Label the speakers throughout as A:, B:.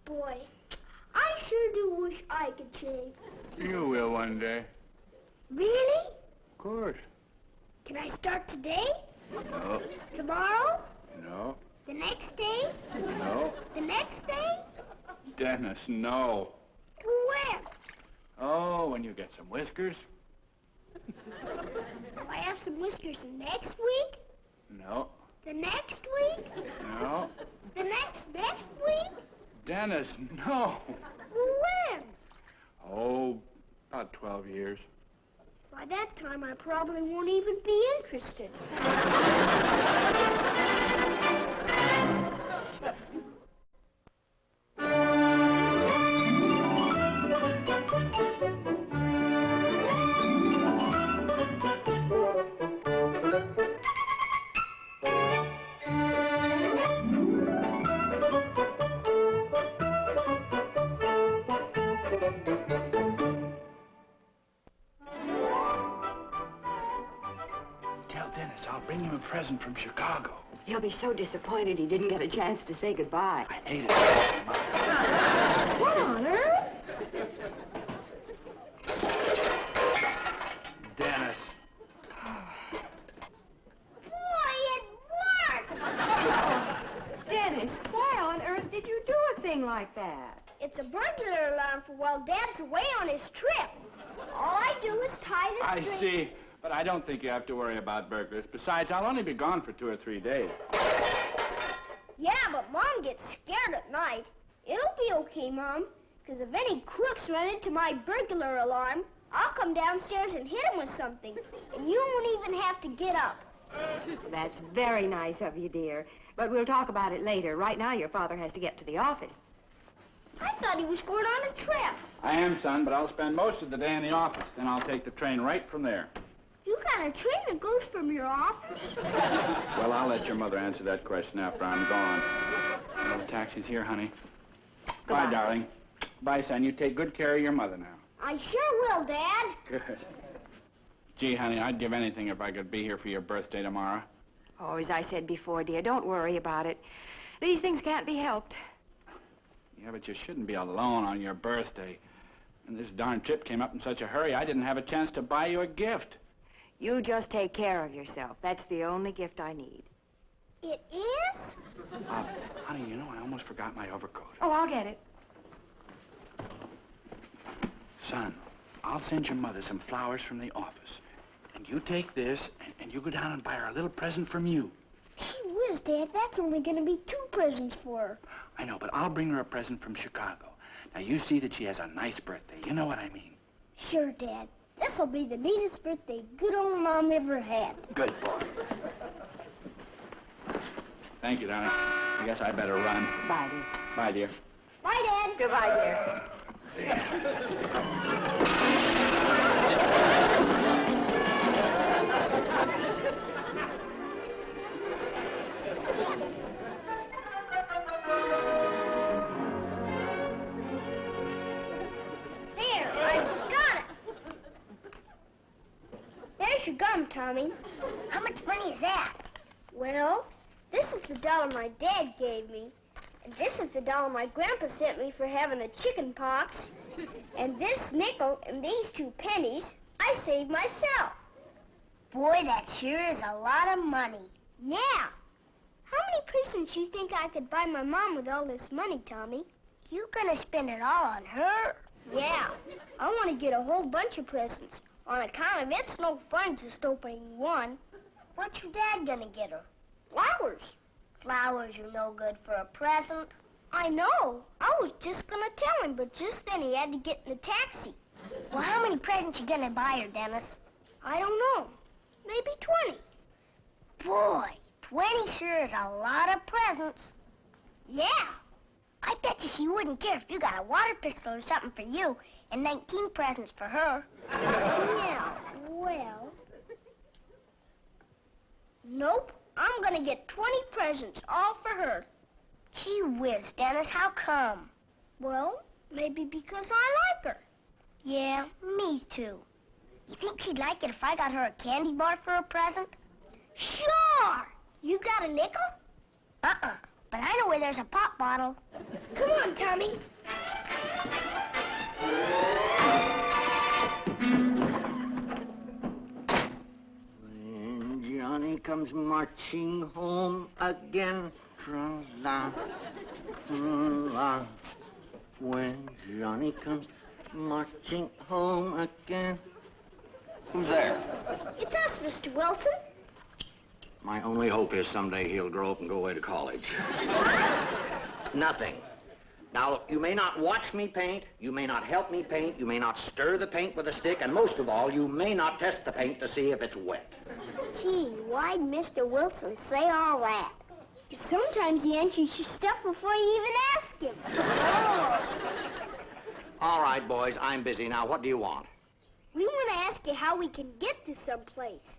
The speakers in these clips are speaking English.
A: Boy, I sure do wish I could shave.
B: You will one day.
A: Really?
B: Of course.
A: Can I start today?
B: No.
A: Tomorrow?
B: No.
A: The next day?
B: No.
A: The next day?
B: Dennis, no.
A: To when?
B: Oh, when you get some whiskers.
A: Will I have some whiskers next week?
B: No.
A: The next week?
B: No.
A: The next week?
B: Dennis, no.
A: When?
B: Oh, about 12 years.
A: By that time, I probably won't even be interested.
B: Tell Dennis I'll bring him a present from Chicago.
C: He'll be so disappointed he didn't get a chance to say goodbye.
B: I ate it.
A: What on earth?
B: Dennis.
A: Boy, it worked!
C: Dennis, why on earth did you do a thing like that?
A: It's a burglar alarm for while Dad's away on his trip. All I do is tie the
B: I
A: string.
B: see. But I don't think you have to worry about burglars. Besides, I'll only be gone for 2 or 3 days.
A: Yeah, but Mom gets scared at night. It'll be okay, Mom, because if any crooks run into my burglar alarm, I'll come downstairs and hit them with something, and you won't even have to get up.
C: That's very nice of you, dear. But we'll talk about it later. Right now, your father has to get to the office.
A: I thought he was going on a trip.
B: I am, son, but I'll spend most of the day in the office. Then I'll take the train right from there.
A: You got a train that goes from your office?
B: Well, I'll let your mother answer that question after I'm gone. Well, the taxi's here, honey.
C: Goodbye.
B: Bye, darling. Bye, son. You take good care of your mother now.
A: I sure will, Dad.
B: Good. Gee, honey, I'd give anything if I could be here for your birthday tomorrow.
C: Oh, as I said before, dear, don't worry about it. These things can't be helped.
B: Yeah, but you shouldn't be alone on your birthday. And this darn trip came up in such a hurry, I didn't have a chance to buy you a gift.
C: You just take care of yourself. That's the only gift I need.
A: It is?
B: Honey, you know, I almost forgot my overcoat.
C: Oh, I'll get it.
B: Son, I'll send your mother some flowers from the office. And you take this, and you go down and buy her a little present from you.
A: Gee whiz, Dad, that's only going to be 2 presents for her.
B: I know, but I'll bring her a present from Chicago. Now, you see that she has a nice birthday. You know what I mean.
A: Sure, Dad. This'll be the neatest birthday good old Mom ever had.
B: Good boy. Thank you, darling. I guess I better run.
C: Bye, dear.
B: Bye, dear.
A: Bye, Dad.
C: Goodbye, dear.
B: See ya.
A: There, I've got it. There's your gum, Tommy. How much money is that? Well, this is the $1 my dad gave me. And this is the $1 my grandpa sent me for having the chicken pox. And this nickel and these 2 pennies I saved myself. Boy, that sure is a lot of money. Yeah. How many presents you think I could buy my mom with all this money, Tommy? You gonna spend it all on her? Yeah. I want to get a whole bunch of presents. On account of it's no fun just opening one. What's your dad gonna get her? Flowers. Flowers are no good for a present. I know. I was just gonna tell him, but just then he had to get in the taxi. Well, how many presents you gonna buy her, Dennis? I don't know. Maybe 20. Boy, 20 sure is a lot of presents. Yeah. I bet you she wouldn't care if you got a water pistol or something for you and 19 presents for her. Yeah, well... Nope. I'm gonna get 20 presents, all for her. Gee whiz, Dennis, how come? Well, maybe because I like her. Yeah, me too. You think she'd like it if I got her a candy bar for a present? Sure! You got a nickel? Uh-uh, but I know where there's a pop bottle. Come on, Tommy.
D: When Johnny comes marching home again, tra-la, la. When Johnny comes marching home again. Who's there?
A: It's us, Mr. Wilson.
D: My only hope is someday he'll grow up and go away to college. Nothing. Now, you may not watch me paint, you may not help me paint, you may not stir the paint with a stick, and most of all, you may not test the paint to see if it's wet.
A: Gee, why'd Mr. Wilson say all that? Sometimes he answers your stuff before you even ask him.
D: All right, boys, I'm busy now. What do you want?
A: We want to ask you how we can get to someplace.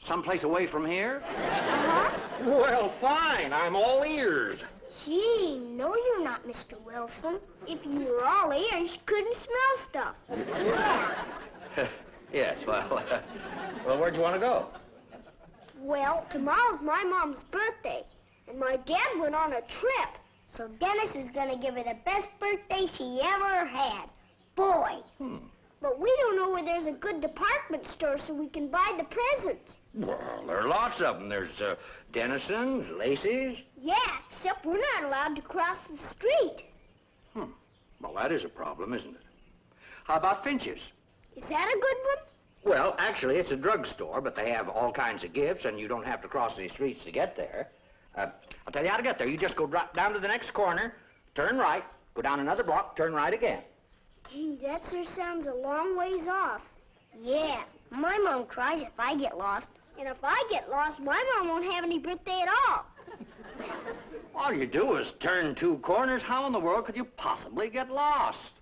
D: Someplace away from here?
A: Uh-huh.
D: Well, fine. I'm all ears.
A: Gee, no you're not, Mr. Wilson. If you were all ears, you couldn't smell stuff.
D: Yes, well, where'd you want to go?
A: Well, tomorrow's my mom's birthday, and my dad went on a trip. So Dennis is going to give her the best birthday she ever had. Boy. But we don't know where there's a good department store so we can buy the presents.
D: Well, there are lots of them. There's Dennison's, Lacey's.
A: Yeah, except we're not allowed to cross the street.
D: Well, that is a problem, isn't it? How about Finch's?
A: Is that a good one?
D: Well, actually, it's a drugstore, but they have all kinds of gifts, and you don't have to cross any streets to get there. I'll tell you how to get there. You just go down to the next corner, turn right, go down another block, turn right again.
A: Gee, that sure sounds a long ways off. Yeah, my mom cries if I get lost. And if I get lost, my mom won't have any birthday at all.
D: All you do is turn 2 corners. How in the world could you possibly get lost?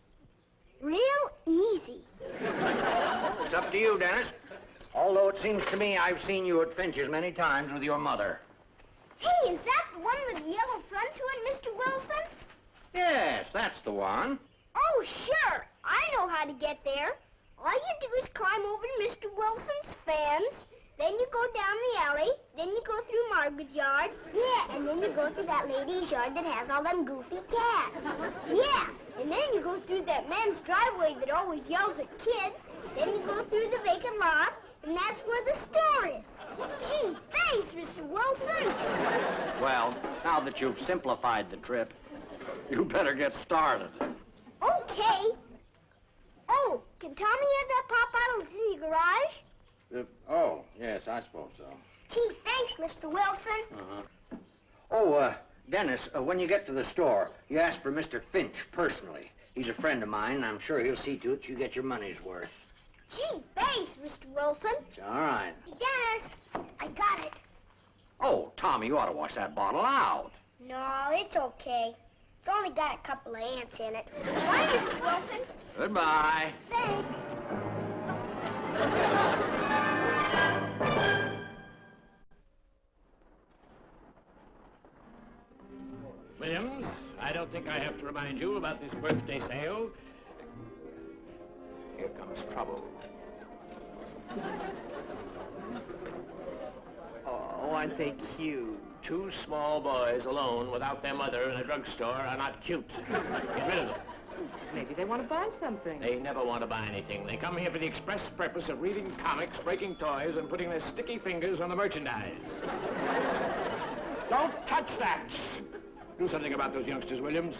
A: Real easy.
D: It's up to you, Dennis. Although it seems to me I've seen you at Finch's many times with your mother.
A: Hey, is that the one with the yellow front to it, Mr. Wilson?
D: Yes, that's the one.
A: Oh, sure. I know how to get there. All you do is climb over to Mr. Wilson's fence, then you go down the alley, then you go through Margaret's yard. Yeah, and then you go to that lady's yard that has all them goofy cats. Yeah, and then you go through that man's driveway that always yells at kids, then you go through the vacant lot, and that's where the store is. Gee, thanks, Mr. Wilson.
D: Well, now that you've simplified the trip, you better get started.
A: Okay. Oh, can Tommy have that pop bottle that's in your garage?
D: Oh, yes, I suppose so.
A: Gee, thanks, Mr. Wilson.
D: Oh, Dennis, when you get to the store, you ask for Mr. Finch personally. He's a friend of mine, and I'm sure he'll see to it you get your money's worth.
A: Gee, thanks, Mr. Wilson.
D: All right.
A: Hey, Dennis, I got it.
D: Oh, Tommy, you ought to wash that bottle out.
A: No, it's okay. It's only got a couple of ants in it. Bye, Mr. Wilson.
D: Goodbye.
A: Thanks.
E: Williams, I don't think I have to remind you about this birthday sale. Here comes trouble.
F: Oh, aren't they cute?
E: 2 small boys alone without their mother in a drugstore are not cute. Get rid of them.
F: Maybe they want to buy something.
E: They never want to buy anything. They come here for the express purpose of reading comics, breaking toys, and putting their sticky fingers on the merchandise. Don't touch that! Do something about those youngsters, Williams.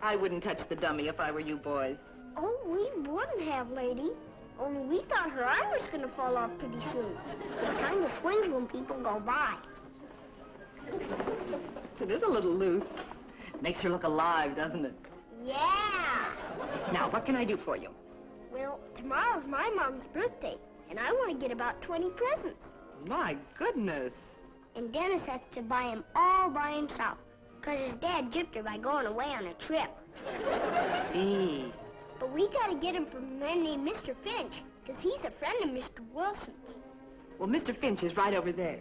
F: I wouldn't touch the dummy if I were you boys.
A: Oh, we wouldn't have, lady. Only we thought her arm was going to fall off pretty soon. It kind of swings when people go by.
F: It is a little loose. Makes her look alive, doesn't it?
A: Yeah.
F: Now, what can I do for you?
A: Well, tomorrow's my mom's birthday, and I want to get about 20 presents.
F: My goodness.
A: And Dennis has to buy them all by himself, because his dad gypped her by going away on a trip.
F: See.
A: But we got to get him from a man named Mr. Finch, because he's a friend of Mr. Wilson's.
F: Well, Mr. Finch is right over there.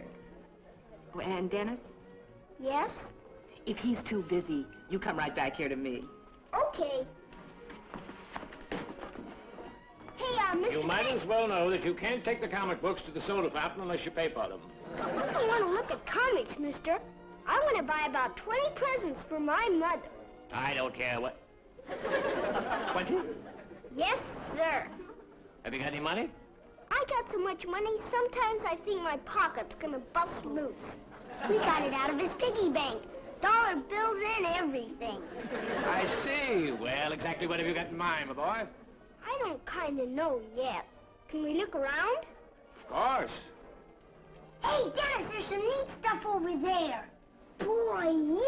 F: Oh, and Dennis,
A: Yes?
F: if he's too busy, you come right back here to me.
A: Okay. Hey, Mr.
E: You might
A: Finch.
E: as well know that you can't take the comic books to the soda fountain unless you pay for them.
A: I don't want to look at comics, mister. I want to buy about 20 presents for my mother.
E: I don't care what. 20?
A: Yes, sir.
E: Have you got any money?
A: I got so much money, sometimes I think my pocket's gonna bust loose. We got it out of his piggy bank. Dollar bills and everything.
E: I see. Well, exactly what have you got in mind, my boy?
A: I don't kind of know yet. Can we look around?
E: Of course.
A: Hey, Dennis, there's some neat stuff over there. Boy,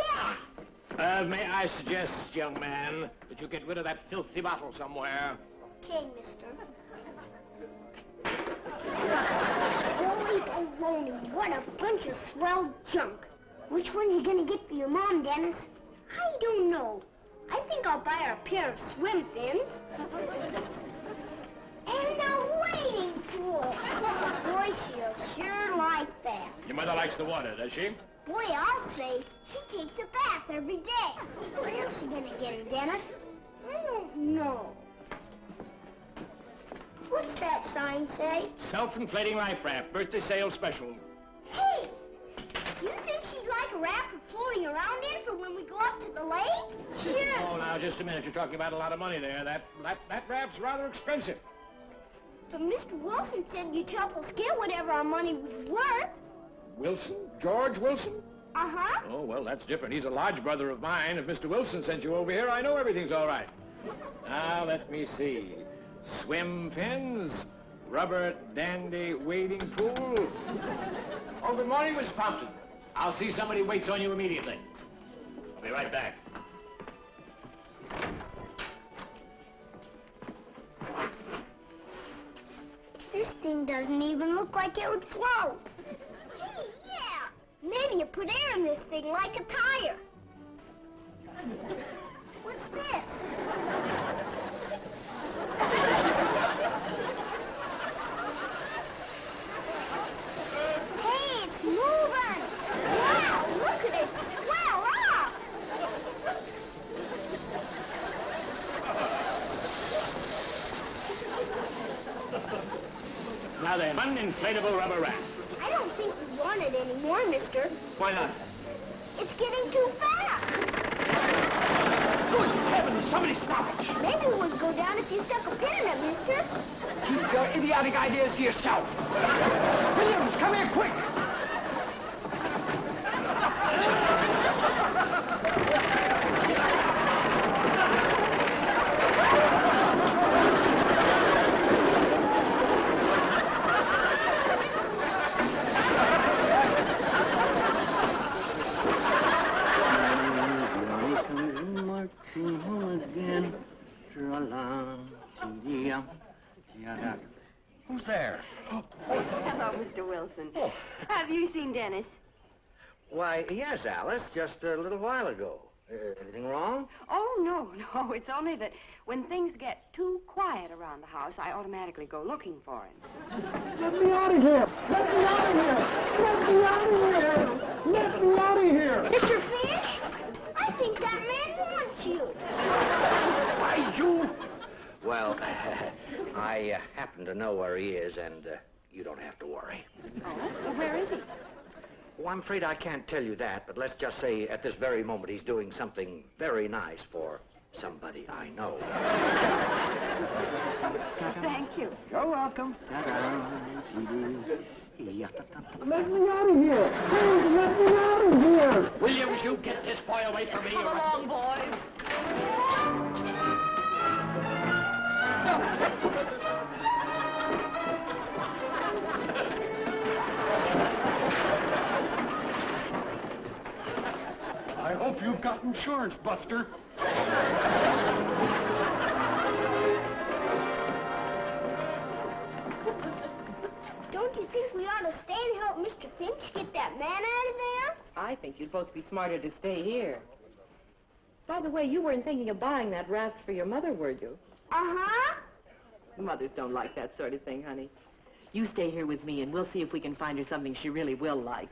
A: yeah!
E: May I suggest, young man, that you get rid of that filthy bottle somewhere?
A: Okay, mister. Holy baloney, what a bunch of swell junk. Which one you gonna get for your mom, Dennis? I don't know. I think I'll buy her a pair of swim fins. And a wading pool. Boy, she'll sure like that.
E: Your mother likes the water, does she?
A: Boy, I'll say, she takes a bath every day. What else you gonna get her, Dennis? I don't know. What's that sign say?
E: Self-inflating life raft, birthday sale special.
A: Hey! You think she'd like a raft for floating around in for when we go up to the lake? Sure.
E: Oh, now, just a minute. You're talking about a lot of money there. That raft's rather expensive.
A: But Mr. Wilson said you'd help us get whatever our money was worth.
E: Wilson? George Wilson?
A: Uh-huh.
E: Oh, well, that's different. He's a lodge brother of mine. If Mr. Wilson sent you over here, I know everything's all right. Now, let me see. Swim fins, rubber dandy wading pool. Oh, good morning, Miss Pompton. I'll see somebody waits on you immediately. I'll be right back.
A: This thing doesn't even look like it would float. Hey, yeah! Maybe you put air in this thing like a tire. What's this? Hey, it's moving! Wow, look at it swell up!
E: Now then, uninflatable rubber raft.
A: I don't think we want it anymore, mister.
E: Why not?
A: It's getting too fast.
B: Good heavens, somebody stop it!
A: Maybe it would go down if you stuck a pin in it, mister.
B: Keep your idiotic ideas to yourself. Williams, come here quick!
D: Who's there?
C: Hello, Mr. Wilson. Have you seen Dennis?
D: Why, yes, Alice, just a little while ago. Anything wrong?
C: Oh, no. It's only that when things get too quiet around the house, I automatically go looking for him.
E: Let me out of here! Let me out of here! Let me out of here! Let me out of here!
A: Mr. Finch, I think that man wants you.
D: Why, you... Well, I happen to know where he is, and you don't have to worry.
C: Oh? Well, where is he?
D: Well, I'm afraid I can't tell you that, but let's just say at this very moment he's doing something very nice for somebody I know.
C: Thank you.
B: You're welcome.
E: Let me out of here! Please, let me out of here!
D: Williams, you get this boy away from me.
C: Come along, boys.
B: I hope you've got insurance, Buster.
A: Don't you think we ought to stay and help Mr. Finch get that man out of there?
F: I think you'd both be smarter to stay here. By the way, you weren't thinking of buying that raft for your mother, were you?
A: Uh-huh.
F: Mothers don't like that sort of thing, honey. You stay here with me, and we'll see if we can find her something she really will like.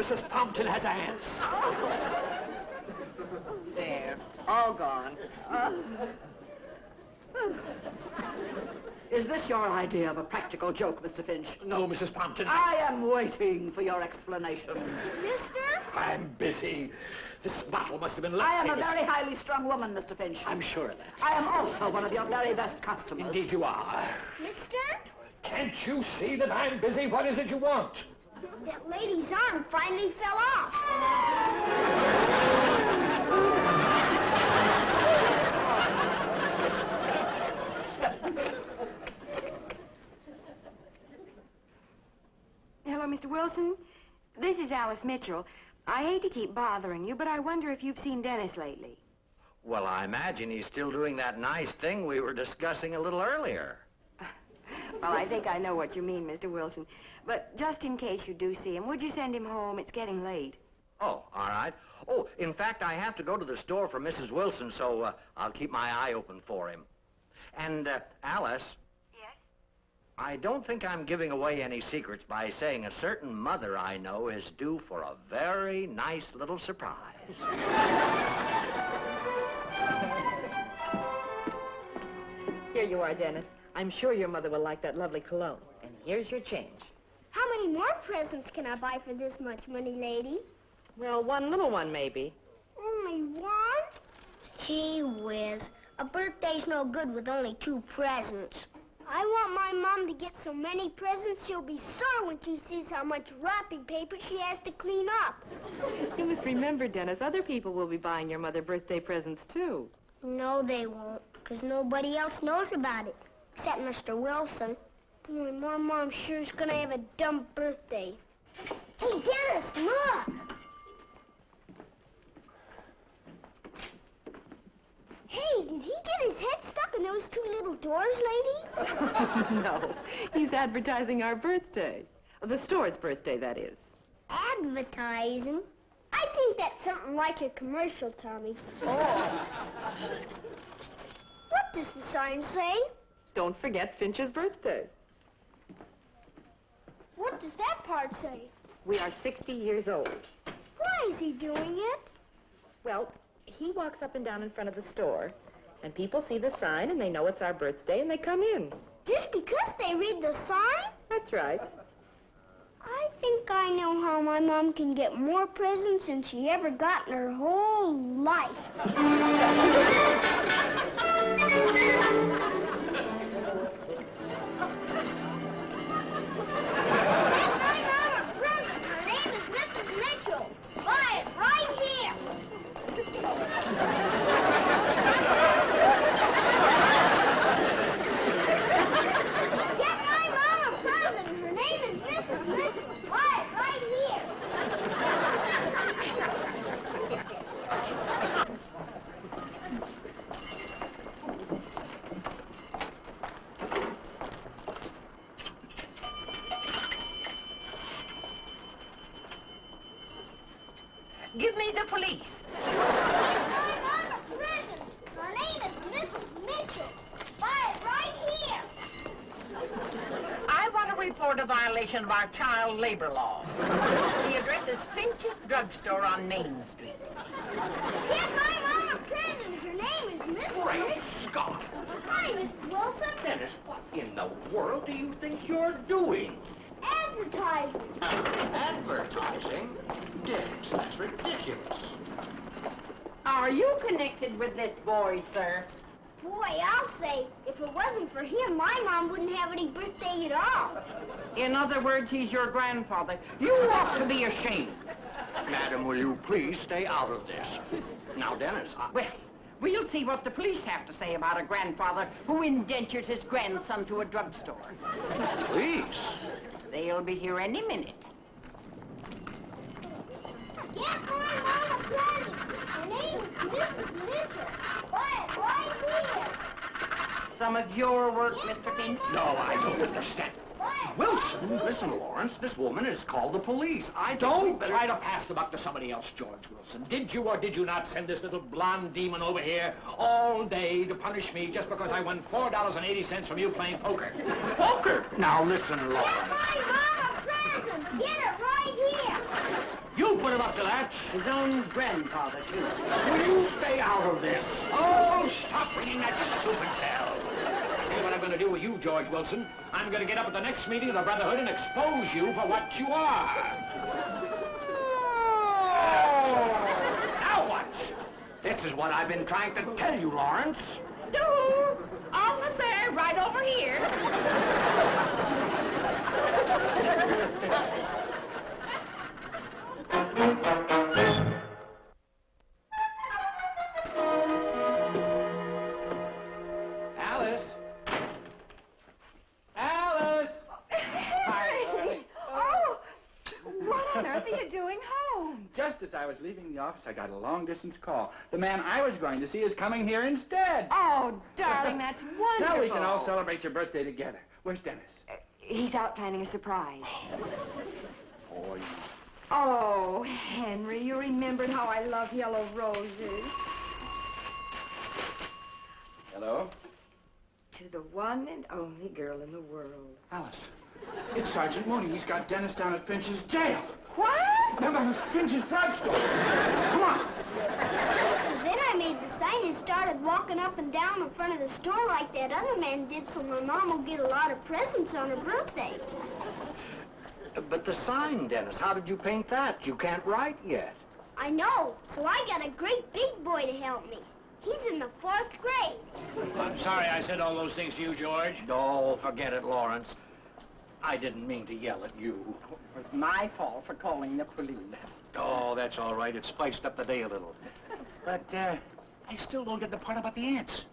E: Mrs. Pompton has ants.
F: There, all gone.
G: Is this your idea of a practical joke, Mr. Finch?
E: No, Mrs. Pompton.
G: I am waiting for your explanation.
A: Mister?
E: I'm busy. This bottle must have been left.
G: I am a very highly strung woman, Mr. Finch.
E: I'm sure of that.
G: I am also one of your very best customers.
E: Indeed you are.
A: Mister?
E: Can't you see that I'm busy? What is it you want?
A: That lady's arm finally fell off.
C: Hello, Mr. Wilson. This is Alice Mitchell. I hate to keep bothering you, but I wonder if you've seen Dennis lately.
D: Well, I imagine he's still doing that nice thing we were discussing a little earlier.
C: Well, I think I know what you mean, Mr. Wilson. But just in case you do see him, would you send him home? It's getting late.
D: Oh, all right. Oh, in fact, I have to go to the store for Mrs. Wilson, so I'll keep my eye open for him. And, Alice.
C: Yes?
D: I don't think I'm giving away any secrets by saying a certain mother I know is due for a very nice little surprise.
F: Here you are, Dennis. I'm sure your mother will like that lovely cologne. And here's your change.
A: How many more presents can I buy for this much money, lady?
F: Well, one little one, maybe.
A: Only one? Gee whiz. A birthday's no good with only 2 presents. I want my mom to get so many presents she'll be sore when she sees how much wrapping paper she has to clean up.
F: You must remember, Dennis, other people will be buying your mother birthday presents, too.
A: No, they won't, because nobody else knows about it, except Mr. Wilson. Boy, my mom sure is gonna have a dumb birthday. Hey, Dennis, look! Hey, did he get his head stuck in those 2 little doors, lady?
F: No, he's advertising our birthday. The store's birthday, that is.
A: Advertising? I think that's something like a commercial, Tommy.
F: Oh.
A: What does the sign say?
F: Don't forget Finch's birthday.
A: What does that part say?
F: We are 60 years old.
A: Why is he doing it?
F: Well, he walks up and down in front of the store, and people see the sign, and they know it's our birthday, and they come in.
A: Just because they read the sign?
F: That's right.
A: I think I know how my mom can get more presents than she ever got in her whole life. Her name is Mrs. Mitchell. Buy it right here. Get my mom a present. Her name is Mrs. Mitchell. Buy it right here.
G: Give me the police.
A: My mom a present. Her name is Mrs. Mitchell. Buy it right here.
G: I want to report a violation of our child labor law. The address is Finch's Drugstore on Main Street.
A: Get my mom a present. Her name is Mrs.
D: Great
A: Mitchell.
D: Scott!
A: Hi, Mr. Wilson.
D: Dennis, what in the world do you think you're doing?
A: Advertising.
D: Advertising? Dennis, that's ridiculous.
G: Are you connected with this boy, sir?
A: Boy, I'll say, if it wasn't for him, my mom wouldn't have any birthday at all.
G: In other words, he's your grandfather. You ought to be ashamed.
D: Madam, will you please stay out of this? Now, Dennis,
G: Well, we'll see what the police have to say about a grandfather who indentures his grandson to a drugstore.
D: please.
G: They'll be here any minute.
A: Get my mom a present. Her name is Mrs. Mitchell. Buy it right here.
G: Some of your work, Mr. Finch?
D: No, I don't understand.
A: Buy it.
D: Wilson, listen, Lawrence, this woman has called the police. I
E: Don't try to pass the buck to somebody else, George Wilson. Did you or did you not send this little blonde demon over here all day to punish me just because I won $4.80 from you playing poker?
D: Poker! Now listen,
A: Get
D: Lawrence.
A: my mom a present. Get it right here.
E: You put him up to that.
F: His own grandfather, too.
E: Will you stay out of this? Oh, stop ringing that stupid bell. I'll tell you what I'm going to do with you, George Wilson. I'm going to get up at the next meeting of the Brotherhood and expose you for what you are. Oh! Now what? This is what I've been trying to tell you, Lawrence.
G: No, officer, right over here.
B: Alice? Alice! Hi, darling.
C: Oh, what on earth are you doing home?
B: Just as I was leaving the office, I got a long-distance call. The man I was going to see is coming here instead.
C: Oh, darling, that's wonderful.
B: Now we can all celebrate your birthday together. Where's Dennis?
C: He's out planning a surprise.
B: Oh, yeah.
C: Oh, Henry, you remembered how I love yellow roses.
B: Hello?
C: To the one and only girl in the world.
B: Alice. It's Sergeant Mooney. He's got Dennis down at Finch's jail.
C: What?
B: Remember, Finch's drugstore. Come on.
A: So then I made the sign and started walking up and down in front of the store like that other man did so my mom will get a lot of presents on her birthday.
D: But the sign, Dennis, how did you paint that? You can't write yet.
A: I know, so I got a great big boy to help me. He's in the 4th grade.
E: I'm sorry I said all those things to you, George.
D: Oh, forget it, Lawrence. I didn't mean to yell at you.
F: It was my fault for calling the police.
D: Oh, that's all right. It spiced up the day a little.
B: But, I still don't get the part about the ants.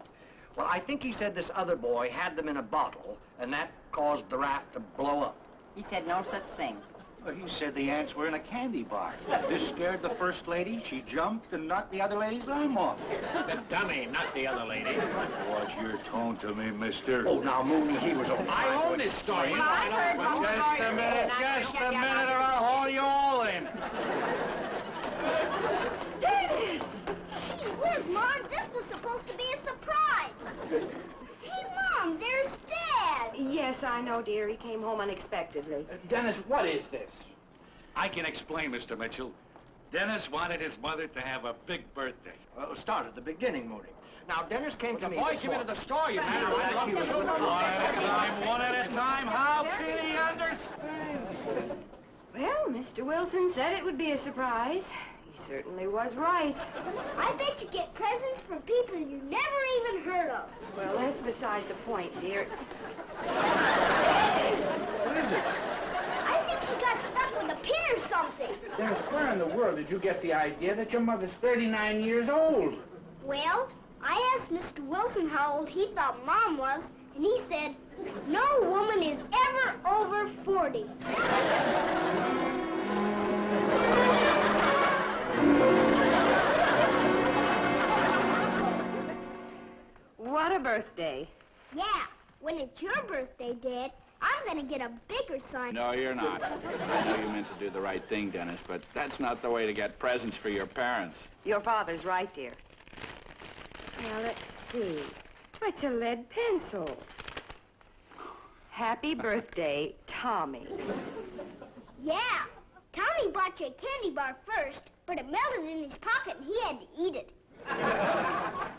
D: Well, I think he said this other boy had them in a bottle, and that caused the raft to blow up.
F: He said no such thing.
B: Well, he said the ants were in a candy bar. This scared the first lady. She jumped and knocked the other lady's arm off.
E: The dummy, not the other lady.
B: What's your tone to me, mister?
D: Oh, now, Mooney, he was a...
E: I own this story. You know I
G: heard
E: know.
G: one
B: Just a minute, or I'll haul you all in.
A: Dennis! Gee whiz, Mom, this was supposed to be a surprise. Hey, Mom, there's Dad.
C: Yes, I know, dear. He came home unexpectedly.
B: Dennis, what is this?
H: I can explain, Mr. Mitchell. Dennis wanted his mother to have a big birthday.
D: Well, start at the beginning, Mooney. Now, Dennis came to
E: The
D: me
E: boy
D: this
E: came into
D: morning.
E: the store, you see.
H: One at a time. How can he understand?
C: Well, Mr. Wilson said it would be a surprise. He certainly was right.
A: I bet you get presents from people you never even heard of.
C: Well, that's besides the point, dear.
B: What is it?
A: I think she got stuck with a pin or something.
B: Dennis, where in the world did you get the idea that your mother's 39 years old?
A: Well, I asked Mr. Wilson how old he thought Mom was, and he said, no woman is ever over 40.
C: What a birthday.
A: Yeah, when it's your birthday, Dad, I'm gonna get a bigger sign.
B: No, you're not. I know you meant to do the right thing, Dennis, but that's not the way to get presents for your parents.
C: Your father's right, dear. Now, let's see. It's a lead pencil. Happy birthday, Tommy.
A: Yeah, Tommy bought you a candy bar first, but it melted in his pocket and he had to eat it.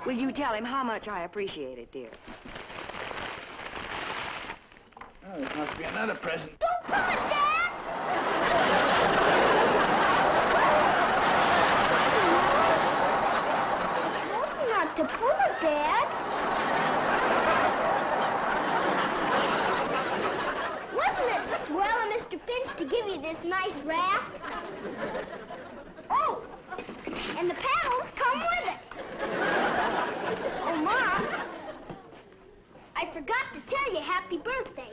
C: Will you tell him how much I appreciate it, dear?
B: Oh, there must be another present.
A: Don't pull it, Dad! I told you not to pull it, Dad. Wasn't it swell of Mr. Finch to give you this nice raft? Oh, and the paddles come with it. Oh, Mom, I forgot to tell you happy birthday.